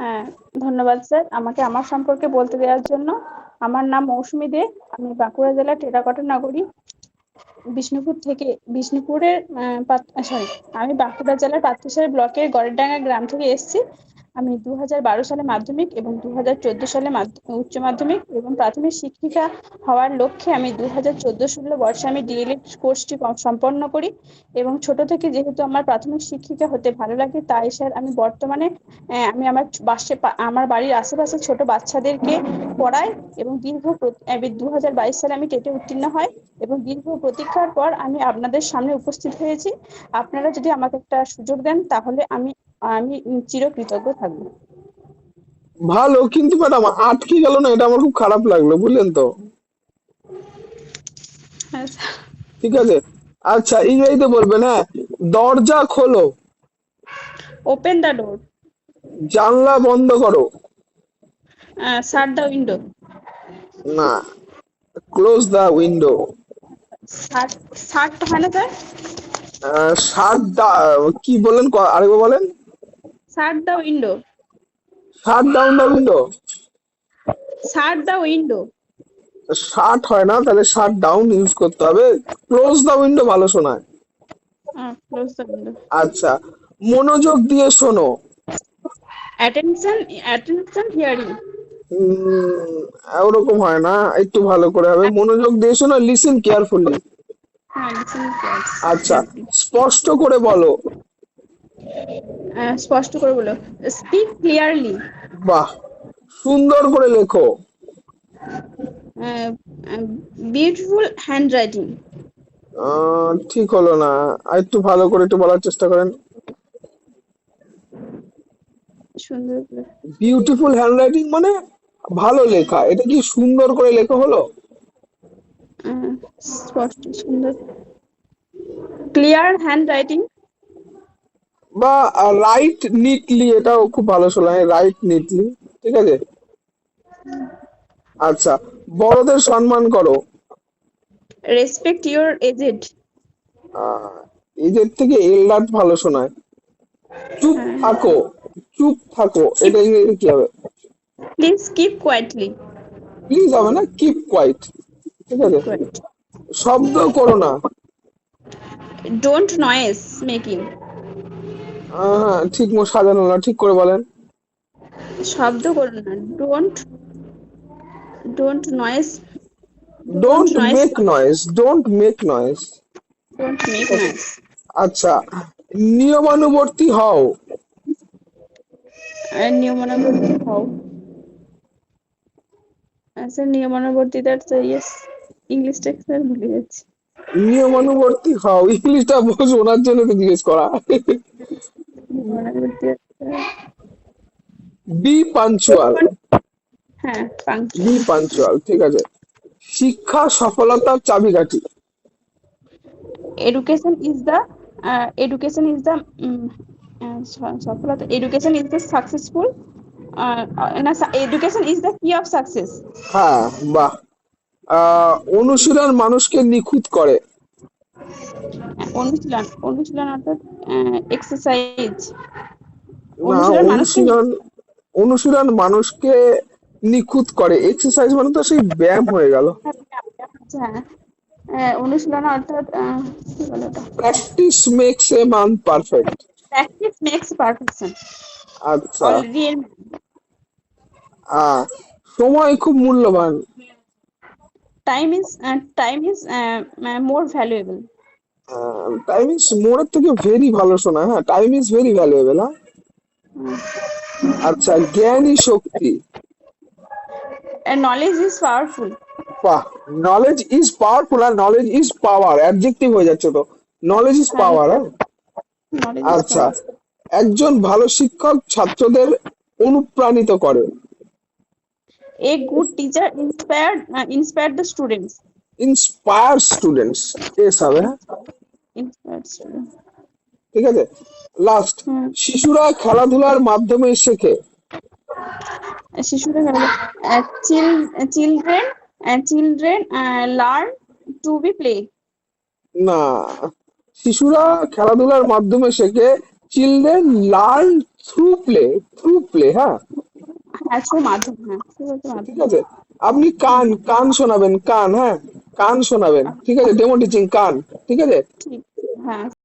হ্যাঁ, ধন্যবাদ স্যার আমাকে আমার সম্পর্কে বলতে দেওয়ার জন্য। আমার নাম মৌসুমী দে। আমি বাঁকুড়া জেলার টেরাকোটা নগরী বিষ্ণুপুর থেকে বিষ্ণুপুরের সরি, আমি বাঁকুড়া জেলার পাত্রসাহেব ব্লকের গড়েরডাঙ্গা গ্রাম থেকে এসেছি। আমি 2012 সালে মাধ্যমিক এবং 2014 সালে উচ্চ মাধ্যমিক এবং প্রাথমিক শিক্ষিকা হওয়ার লক্ষ্যে আমি 2014-16 বর্ষে আমি ডিএলএড কোর্সটি সম্পন্ন করি। এবং ছোট থেকে যেহেতু আমার প্রাথমিক শিক্ষিকা হতে ভালো লাগে, তাই স্যার আমি বর্তমানে আমি আমার আমার বাড়ির আশেপাশে ছোট বাচ্চাদেরকে পড়াই। এবং 2022 সালে আমি টেটে উত্তীর্ণ হই এবং দীর্ঘ প্রতীক্ষার পর আমি আপনাদের সামনে উপস্থিত হয়েছি। আপনারা যদি আমাকে একটা সুযোগ দেন তাহলে আমি আমি চিরকৃতজ্ঞ থাকবো। ভালো, কিন্তু ম্যাডাম আটকে গেল না, এটা আমার খুব খারাপ লাগলো, বুঝলেন তো? হ্যাঁ স্যার। ঠিক আছে। আচ্ছা, ইংরেজিতে বলবেন, হ্যাঁ। দরজা খোলো। Open the door. জানলা বন্ধ করো। Shut the window. না, close the window. Shut. Shut হয় না স্যার? শাট দা, কি বলেন, আরেকবার বলেন। Shut the window. Shut down the window. Shut the window. Shut হয় না, তাহলে শাট ডাউন ইউজ করতে হবে। ক্লোজ দা উইন্ডো ভালো শোনায়। Close the window. আচ্ছা, মনোযোগ দিয়ে শোনো। অ্যাটেনশন। Attention hearing. উম, ওরকম হয় না, একটু ভালো করে হবে। মনোযোগ দিয়ে শোনো, লিসেন কেয়ারফুলি। হ্যাঁ, লিসেন আচ্ছা, কেয়ারফুলি। স্পষ্ট করে বলো। স্পষ্ট করে বলো। Speak clearly. বাহ, সুন্দর করে লেখো। Beautiful handwriting. ঠিক হলো না, আর একটু ভালো করে একটু বলার চেষ্টা করেন। সুন্দর করে। বিউটিফুল হ্যান্ডরাইটিং মানে ভালো লেখা, এটা কি সুন্দর করে লেখা হলো? স্পষ্ট সুন্দর। Clear handwriting. বা রাইট নিটলি, এটাও খুব ভালো শোনায়, রাইট নিটলি। ঠিক আছে। আচ্ছা, বড়দের সম্মান করো। Respect your AZ. আহ, এদের থেকে এলডার ভালো শোনায়। চুপ হ্যাঁ। থাকো। চুপ থাকো, কিপ। এটা ইংরেজিতে কি হবে? Please keep quietly. প্লিজ হবে না, কিপ কোয়াইট। ঠিক কিপ আছে। কোয়াইট। শব্দ করো না। Don't noise making. হ্যাঁ, ঠিক মতো সাজানো না, ঠিক করে বলেন। শব্দ করো না। Don't. Don't noise. Don't don't noise. Make noise, don't make noise. Don't ঠিক মেক আছে। নয়েস। আচ্ছা, নিয়মানুবর্তী হও। নিয়মানুবর্তী হও। স্যার নিয়মানুবর্তিতা ইয়েস। ইংলিশটা স্যার ভুলে যাচ্ছি। নিয়মানুবর্তী হও, ইংলিশটা শোনার জন্য তো জিজ্ঞেস করা। নিয়মানুবর্তিতা। Be punctual. হ্যাঁ, পাংচুয়াল। বি পাঞ্চুয়াল, ঠিক আছে। শিক্ষা সফলতার চাবিকাঠি। Education is the education is the সফলতা। Education is the successful না, education is the key of success. হ্যাঁ, বাহ। অনুশীলন মানুষকে নিখুঁত করে। অনুশীলন। অনুশীলন অর্থাৎ এক্সারসাইজ। না, অনুশীলন মানুষকে। অনুশীলন, অনুশীলন মানুষকে নিখুঁত করে, এক্সারসাইজ মানে তো সেই ব্যায়াম হয়ে গেল। আচ্ছা। অনুশীলন অর্থাৎ কি বলে ওটা? Practice makes a man perfect. Practice makes perfection. আচ্ছা। অলরেডি। সময় খুব মূল্যবান। Time is more valuable. Time is মোরের থেকে ভেরি ভালো শোনা, হ্যাঁ, টাইম ইজ ভেরি ভ্যালুয়েবল, হ্যাঁ। আচ্ছা, জ্ঞানী শক্তি। Knowledge is powerful. বাহ, নলেজ ইজ পাওয়ারফুল আর নলেজ ইজ পাওয়ার অ্যাডজেক্টিভ হয়ে যাচ্ছে তো। নলেজ ইজ হ্যাঁ, পাওয়ার, হ্যাঁ। নলেজ ইজ আচ্ছা, পাওয়ার। একজন ভালো শিক্ষক ছাত্রদের অনুপ্রাণিত করে। A good teacher inspired the students. Inspire students, এস হবে, হ্যাঁ। Inspired students. ঠিক আছে। লাস্ট, হুম। শিশুরা খেলাধুলার মাধ্যমে শেখে। শিশুরা children children learn to be play. না, শিশুরা খেলাধুলার মাধ্যমে শেখে। Children learn through play, through play, হ্যাঁ। হ্যাঁ, থ্রু মাধ্যম, হ্যাঁ থ্রু বলতে ঠিক মাধ্যম। আছে, আপনি হুম। কান কান শোনাবেন, কান, হ্যাঁ, কান শোনাবেন, ঠিক আছে, ডেমো টিচিং কান, ঠিক আছে। ঠিক। হ্যাঁ।